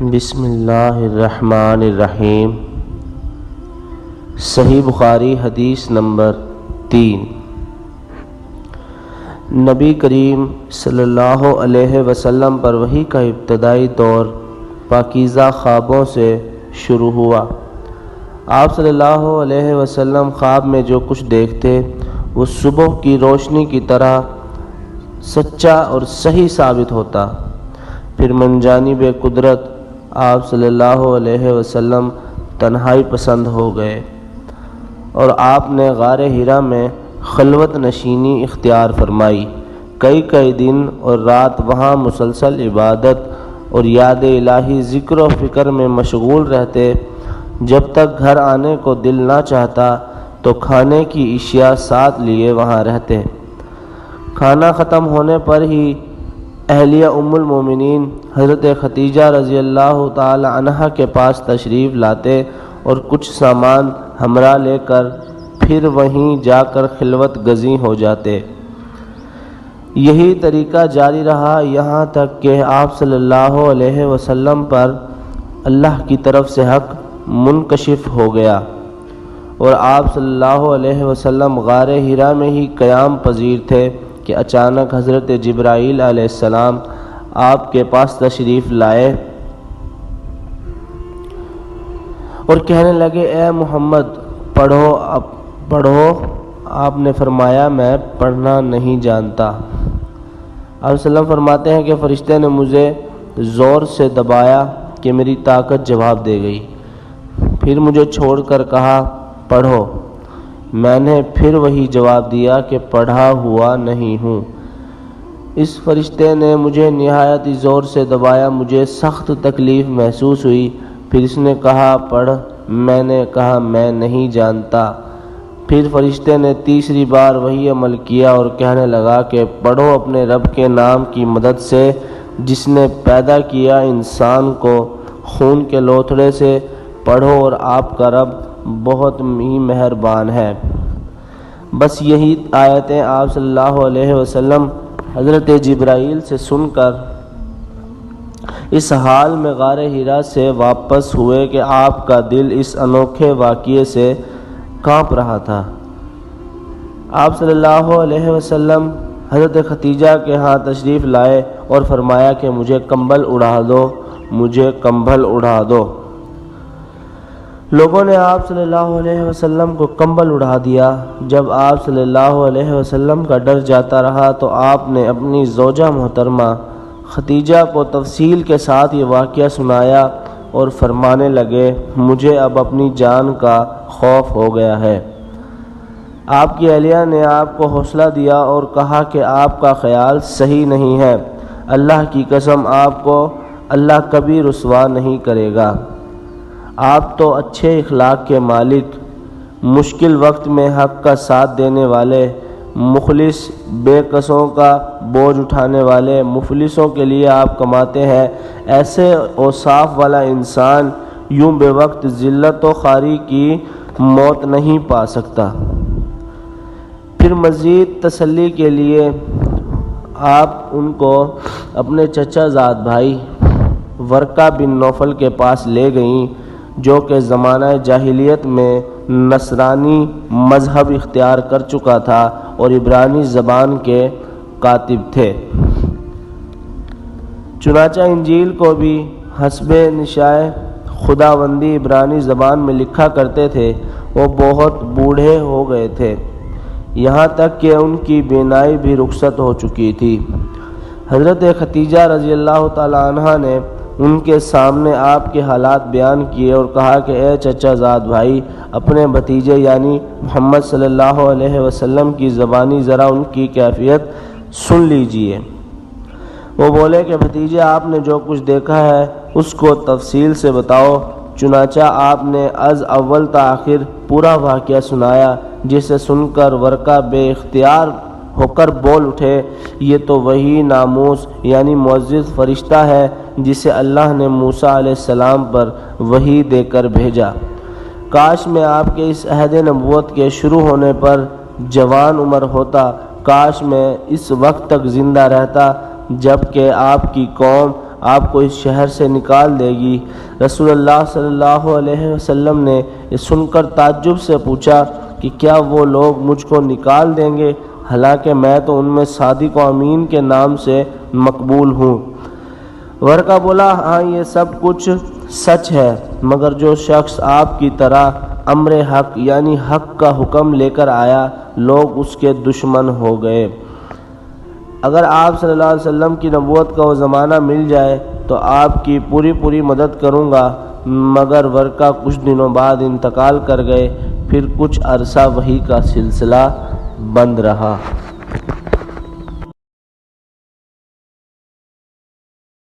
بسم اللہ الرحمن الرحیم۔ صحیح بخاری حدیث نمبر 3۔ نبی کریم صلی اللہ علیہ وسلم پر وحی کا ابتدائی دور پاکیزہ خوابوں سے شروع ہوا۔ آپ صلی اللہ علیہ وسلم خواب میں جو کچھ دیکھتے وہ صبح کی روشنی کی طرح سچا اور صحیح ثابت ہوتا۔ پھر من جانب قدرت آپ صلی اللہ علیہ وسلم تنہائی پسند ہو گئے اور آپ نے غار حرا میں خلوت نشینی اختیار فرمائی۔ کئی دن اور رات وہاں مسلسل عبادت اور یاد الہی ذکر و فکر میں مشغول رہتے۔ جب تک گھر آنے کو دل نہ چاہتا تو کھانے کی اشیاء ساتھ لیے وہاں رہتے۔ کھانا ختم ہونے پر ہی اہلیہ ام المومنین حضرت ختیجہ رضی اللہ تعالی عنہا کے پاس تشریف لاتے اور کچھ سامان ہمراہ لے کر پھر وہیں جا کر خلوت گزیں ہو جاتے۔ یہی طریقہ جاری رہا یہاں تک کہ آپ صلی اللہ علیہ وسلم پر اللہ کی طرف سے حق منکشف ہو گیا اور آپ صلی اللہ علیہ وسلم غار حرا میں ہی قیام پذیر تھے کہ اچانک حضرت جبرائیل علیہ السلام آپ کے پاس تشریف لائے اور کہنے لگے اے محمد پڑھو۔ آپ نے فرمایا میں پڑھنا نہیں جانتا۔ آپ وسلم فرماتے ہیں کہ فرشتے نے مجھے زور سے دبایا کہ میری طاقت جواب دے گئی، پھر مجھے چھوڑ کر کہا پڑھو۔ میں نے پھر وہی جواب دیا کہ پڑھا ہوا نہیں ہوں۔ اس فرشتے نے مجھے نہایت زور سے دبایا، مجھے سخت تکلیف محسوس ہوئی۔ پھر اس نے کہا پڑھ، میں نے کہا میں نہیں جانتا۔ پھر فرشتے نے تیسری بار وہی عمل کیا اور کہنے لگا کہ پڑھو اپنے رب کے نام کی مدد سے جس نے پیدا کیا انسان کو خون کے لوتھڑے سے، پڑھو اور آپ کا رب بہت ہی مہربان ہے۔ بس یہی آیتیں آپ صلی اللہ علیہ وسلم حضرت جبرائیل سے سن کر اس حال میں غار حرا سے واپس ہوئے کہ آپ کا دل اس انوکھے واقعے سے کانپ رہا تھا۔ آپ صلی اللہ علیہ وسلم حضرت ختیجہ کے ہاں تشریف لائے اور فرمایا کہ مجھے کمبل اڑا دو۔ لوگوں نے آپ صلی اللہ علیہ وسلم کو کمبل اڑا دیا۔ جب آپ صلی اللہ علیہ وسلم کا ڈر جاتا رہا تو آپ نے اپنی زوجہ محترمہ ختیجہ کو تفصیل کے ساتھ یہ واقعہ سنایا اور فرمانے لگے مجھے اب اپنی جان کا خوف ہو گیا ہے۔ آپ کی اہلیہ نے آپ کو حوصلہ دیا اور کہا کہ آپ کا خیال صحیح نہیں ہے، اللہ کی قسم آپ کو اللہ کبھی رسوا نہیں کرے گا۔ آپ تو اچھے اخلاق کے مالک، مشکل وقت میں حق کا ساتھ دینے والے، مخلص، بے کسوں کا بوجھ اٹھانے والے، مفلسوں کے لیے آپ کماتے ہیں۔ ایسے اوصاف والا انسان یوں بے وقت ذلت و خواری کی موت نہیں پا سکتا۔ پھر مزید تسلی کے لیے آپ ان کو اپنے چچا زاد بھائی ورقہ بن نوفل کے پاس لے گئیں جو کہ زمانہ جاہلیت میں نصرانی مذہب اختیار کر چکا تھا اور عبرانی زبان کے کاتب تھے۔ چنانچہ انجیل کو بھی حسب نشائے خداوندی عبرانی زبان میں لکھا کرتے تھے۔ وہ بہت بوڑھے ہو گئے تھے، یہاں تک کہ ان کی بینائی بھی رخصت ہو چکی تھی۔ حضرت ختیجہ رضی اللہ تعالی عنہا نے ان کے سامنے آپ کے حالات بیان کیے اور کہا کہ اے چچا زاد بھائی، اپنے بھتیجے یعنی محمد صلی اللہ علیہ وسلم کی زبانی ذرا ان کی کیفیت سن لیجئے۔ وہ بولے کہ بھتیجے آپ نے جو کچھ دیکھا ہے اس کو تفصیل سے بتاؤ۔ چنانچہ آپ نے از اول تا آخر پورا واقعہ سنایا، جسے سن کر ورقہ بے اختیار ہو کر بول اٹھے یہ تو وہی ناموس یعنی معزز فرشتہ ہے جسے اللہ نے موسیٰ علیہ السلام پر وحی دے کر بھیجا۔ کاش میں آپ کے اس عہد نبوت کے شروع ہونے پر جوان عمر ہوتا، کاش میں اس وقت تک زندہ رہتا جب کہ آپ کی قوم آپ کو اس شہر سے نکال دے گی۔ رسول اللہ صلی اللہ علیہ وسلم نے یہ سن کر تعجب سے پوچھا کہ کیا وہ لوگ مجھ کو نکال دیں گے، حالانکہ میں تو ان میں صادق و امین کے نام سے مقبول ہوں۔ ورقہ بولا، ہاں یہ سب کچھ سچ ہے، مگر جو شخص آپ کی طرح امر حق یعنی حق کا حکم لے کر آیا، لوگ اس کے دشمن ہو گئے۔ اگر آپ صلی اللہ علیہ وسلم کی نبوت کا وہ زمانہ مل جائے تو آپ کی پوری مدد کروں گا، مگر ورقہ کچھ دنوں بعد انتقال کر گئے۔ پھر کچھ عرصہ وحی کا سلسلہ بند رہا۔